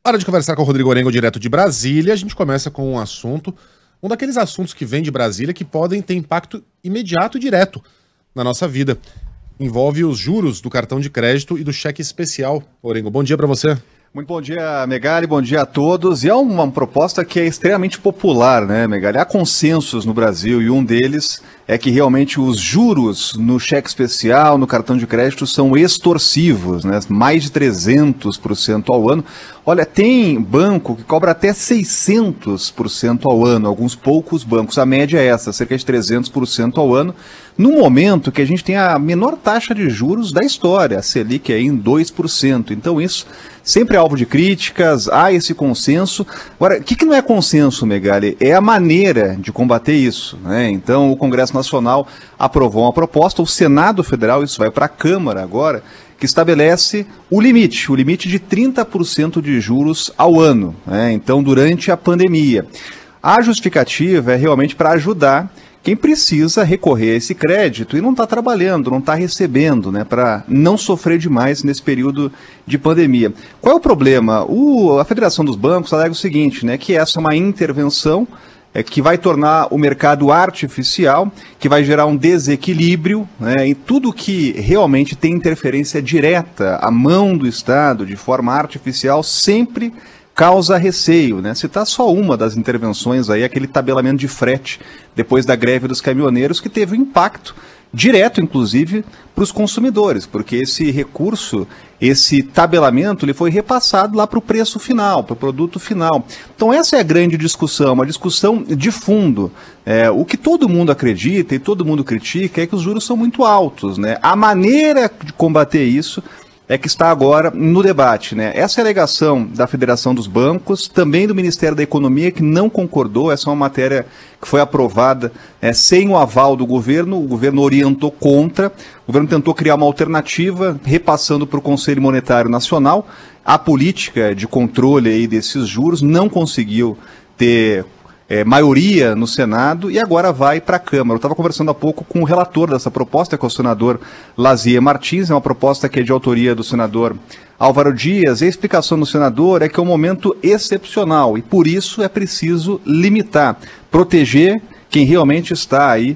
Hora de conversar com o Rodrigo Orengo, direto de Brasília. A gente começa com um daqueles assuntos que vem de Brasília que podem ter impacto imediato e direto na nossa vida. Envolve os juros do cartão de crédito e do cheque especial. Orengo, bom dia para você. Muito bom dia, Megali, bom dia a todos. E é uma proposta que é extremamente popular, né, Megali? Há consensos no Brasil e um deles é que realmente os juros no cheque especial, no cartão de crédito, são extorsivos, né? Mais de 300% ao ano. Olha, tem banco que cobra até 600% ao ano, alguns poucos bancos. A média é essa, cerca de 300% ao ano, no momento que a gente tem a menor taxa de juros da história, a Selic é em 2%. Então isso sempre é alvo de críticas, há esse consenso. Agora, o que não é consenso, Megali? É a maneira de combater isso, né? Então o Congresso Nacional aprovou uma proposta, o Senado Federal, isso vai para a Câmara agora, que estabelece o limite de 30% de juros ao ano, né? Então, durante a pandemia. A justificativa é realmente para ajudar quem precisa recorrer a esse crédito e não está trabalhando, não está recebendo, né, para não sofrer demais nesse período de pandemia. Qual é o problema? A Federação dos Bancos alega o seguinte, né, que essa é uma intervenção que vai tornar o mercado artificial, que vai gerar um desequilíbrio, né, em tudo que realmente tem interferência direta à mão do Estado, de forma artificial, sempre causa receio, né? Citar só uma das intervenções aí, aquele tabelamento de frete depois da greve dos caminhoneiros, que teve um impacto direto, inclusive, para os consumidores, porque esse recurso, esse tabelamento, ele foi repassado lá para o preço final, para o produto final. Então essa é a grande discussão, uma discussão de fundo. O que todo mundo acredita e todo mundo critica é que os juros são muito altos, né? A maneira de combater isso é que está agora no debate, né? Essa é a alegação da Federação dos Bancos, também do Ministério da Economia, que não concordou. Essa é uma matéria que foi aprovada sem o aval do governo, o governo orientou contra, o governo tentou criar uma alternativa, repassando para o Conselho Monetário Nacional. A política de controle aí desses juros não conseguiu ter maioria no Senado e agora vai para a Câmara. Eu estava conversando há pouco com o relator dessa proposta, que é o senador Lazier Martins, é uma proposta que é de autoria do senador Álvaro Dias, e a explicação do senador é que é um momento excepcional e por isso é preciso limitar, proteger quem realmente está aí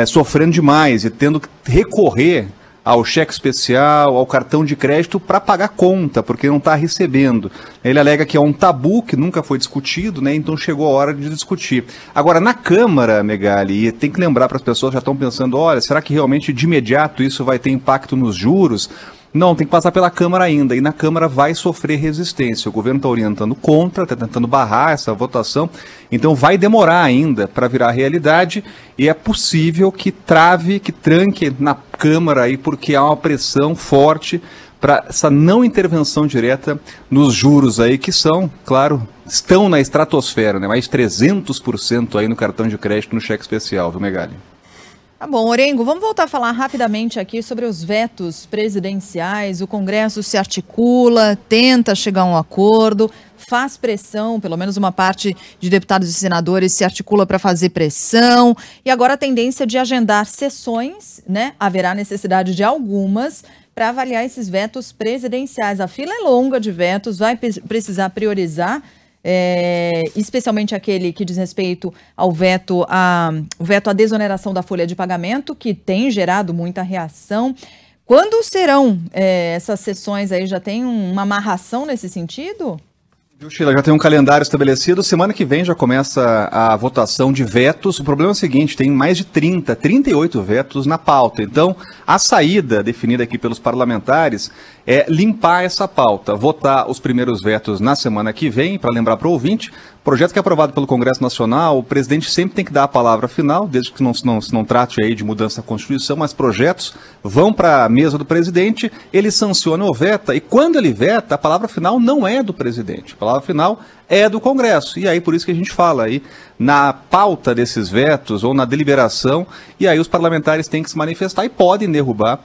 sofrendo demais e tendo que recorrer ao cheque especial, ao cartão de crédito para pagar conta, porque não está recebendo. Ele alega que é um tabu que nunca foi discutido, né? Então chegou a hora de discutir. Agora, na Câmara, Megali, e tem que lembrar para as pessoas que já estão pensando, olha, será que realmente de imediato isso vai ter impacto nos juros? Não, tem que passar pela Câmara ainda, e na Câmara vai sofrer resistência. O governo está orientando contra, está tentando barrar essa votação, então vai demorar ainda para virar realidade, e é possível que trave, que tranque na Câmara aí, porque há uma pressão forte para essa não intervenção direta nos juros aí, que são, claro, estão na estratosfera, né? Mais de 300% aí no cartão de crédito, no cheque especial, viu, Megali? Tá bom, Orengo, vamos voltar a falar rapidamente aqui sobre os vetos presidenciais. O Congresso se articula, tenta chegar a um acordo, faz pressão, pelo menos uma parte de deputados e senadores se articula para fazer pressão. E agora a tendência de agendar sessões, né? Haverá necessidade de algumas para avaliar esses vetos presidenciais. A fila é longa de vetos, vai precisar priorizar. Especialmente aquele que diz respeito ao veto à desoneração da folha de pagamento, que tem gerado muita reação. Quando serão essas sessões aí? Já tem uma amarração nesse sentido? Sheila, já tem um calendário estabelecido, semana que vem já começa a votação de vetos. O problema é o seguinte, tem mais de 38 vetos na pauta, então a saída definida aqui pelos parlamentares é limpar essa pauta, votar os primeiros vetos na semana que vem, para lembrar para o ouvinte, projeto que é aprovado pelo Congresso Nacional, o presidente sempre tem que dar a palavra final, desde que não trate aí de mudança da Constituição, mas projetos vão para a mesa do presidente, ele sanciona ou veta, e quando ele veta, a palavra final não é do presidente, a palavra final é do Congresso, e aí por isso que a gente fala aí na pauta desses vetos ou na deliberação, e aí os parlamentares têm que se manifestar e podem derrubar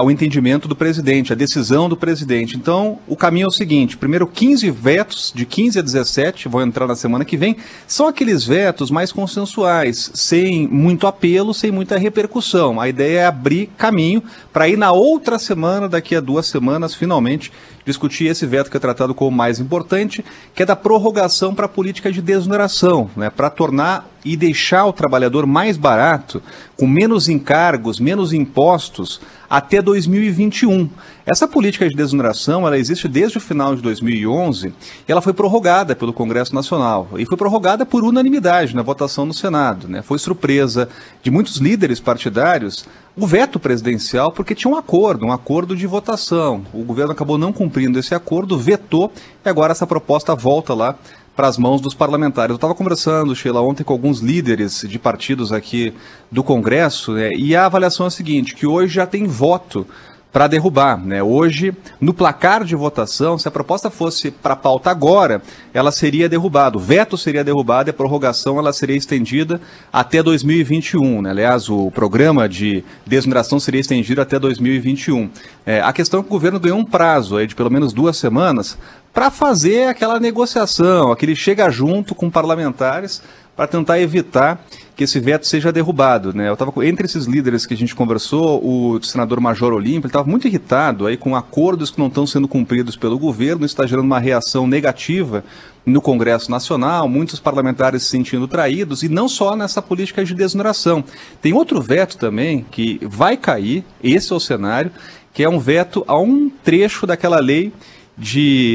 o entendimento do presidente, a decisão do presidente. Então, o caminho é o seguinte, primeiro 15 vetos, de 15 a 17, vão entrar na semana que vem, são aqueles vetos mais consensuais, sem muito apelo, sem muita repercussão. A ideia é abrir caminho para ir na outra semana, daqui a 2 semanas, finalmente, discutir esse veto que é tratado como mais importante, que é da prorrogação para a política de desoneração, né, para tornar e deixar o trabalhador mais barato, com menos encargos, menos impostos, até 2021. Essa política de desoneração, ela existe desde o final de 2011 e ela foi prorrogada pelo Congresso Nacional e foi prorrogada por unanimidade na votação no Senado, né? Foi surpresa de muitos líderes partidários o veto presidencial, porque tinha um acordo de votação. O governo acabou não cumprindo esse acordo, vetou, e agora essa proposta volta lá para as mãos dos parlamentares. Eu estava conversando, Sheila, ontem com alguns líderes de partidos aqui do Congresso, né, e a avaliação é a seguinte, que hoje já tem voto para derrubar, né? Hoje, no placar de votação, se a proposta fosse para pauta agora, ela seria derrubada, o veto seria derrubado e a prorrogação ela seria estendida até 2021, né? Aliás, o programa de desoneração seria estendido até 2021. A questão é que o governo ganhou um prazo aí de pelo menos 2 semanas para fazer aquela negociação, aquele chega junto com parlamentares para tentar evitar que esse veto seja derrubado, né? Eu estava entre esses líderes que a gente conversou, o senador Major Olímpio, ele estava muito irritado aí com acordos que não estão sendo cumpridos pelo governo, isso está gerando uma reação negativa no Congresso Nacional, muitos parlamentares se sentindo traídos, e não só nessa política de desoneração. Tem outro veto também que vai cair, esse é o cenário, que é um veto a um trecho daquela lei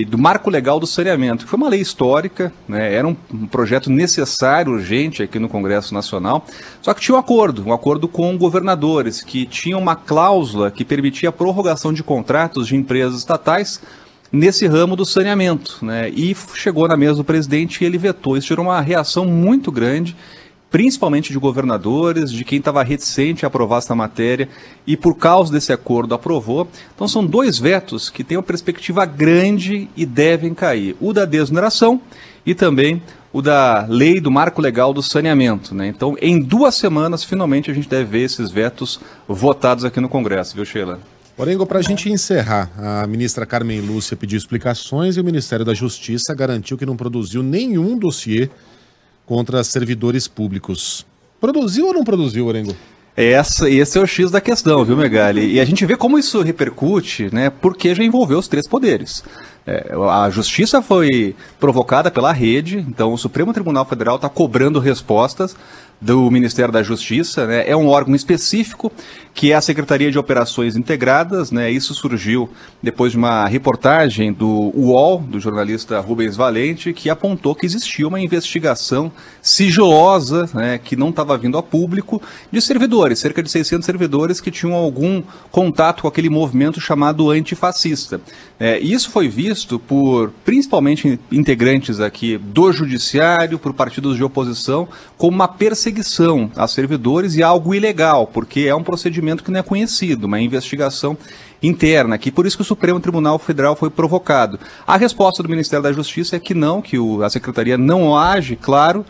do marco legal do saneamento, que foi uma lei histórica, né? Era um projeto necessário, urgente aqui no Congresso Nacional, só que tinha um acordo com governadores, que tinha uma cláusula que permitia a prorrogação de contratos de empresas estatais nesse ramo do saneamento, né? E chegou na mesa do presidente e ele vetou. Isso gerou uma reação muito grande, principalmente de governadores, de quem estava reticente a aprovar essa matéria e por causa desse acordo aprovou. Então são 2 vetos que têm uma perspectiva grande e devem cair. O da desoneração e também o da lei do marco legal do saneamento, né? Então em 2 semanas finalmente a gente deve ver esses vetos votados aqui no Congresso, viu, Sheila? Orengo, para a gente encerrar, a ministra Carmen Lúcia pediu explicações e o Ministério da Justiça garantiu que não produziu nenhum dossiê contra servidores públicos. Produziu ou não produziu, Orengo? Esse é o X da questão, viu, Megali? E a gente vê como isso repercute, né, porque já envolveu os 3 poderes. A justiça foi provocada pela rede, então o Supremo Tribunal Federal está cobrando respostas do Ministério da Justiça, né? É um órgão específico que é a Secretaria de Operações Integradas, né? Isso surgiu depois de uma reportagem do UOL, do jornalista Rubens Valente, que apontou que existia uma investigação sigilosa, né, que não estava vindo a público, de servidores, cerca de 600 servidores que tinham algum contato com aquele movimento chamado antifascista. Isso foi visto por, principalmente, integrantes aqui do Judiciário, por partidos de oposição, como uma perseguição a servidores e algo ilegal, porque é um procedimento que não é conhecido, uma investigação interna, que por isso que o Supremo Tribunal Federal foi provocado. A resposta do Ministério da Justiça é que não, que a Secretaria não age, claro,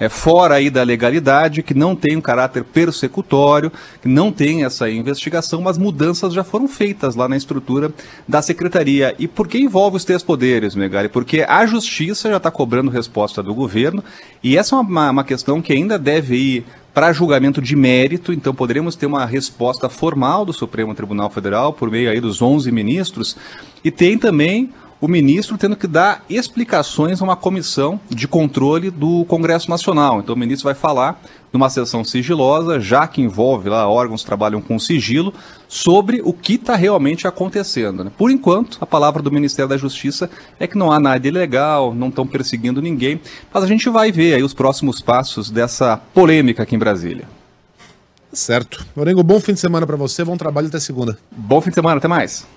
fora aí da legalidade, que não tem um caráter persecutório, que não tem essa investigação, mas mudanças já foram feitas lá na estrutura da Secretaria. E por que envolve os 3 poderes, Megali? Porque a Justiça já está cobrando resposta do governo, e essa é uma questão que ainda deve ir para julgamento de mérito, então poderemos ter uma resposta formal do Supremo Tribunal Federal, por meio aí dos 11 ministros, e tem também o ministro tendo que dar explicações a uma comissão de controle do Congresso Nacional. Então o ministro vai falar numa sessão sigilosa, já que envolve lá órgãos que trabalham com sigilo, sobre o que está realmente acontecendo, né? Por enquanto, a palavra do Ministério da Justiça é que não há nada ilegal, não estão perseguindo ninguém, mas a gente vai ver aí os próximos passos dessa polêmica aqui em Brasília. Certo. Orengo, bom fim de semana para você, bom trabalho até segunda. Bom fim de semana, até mais.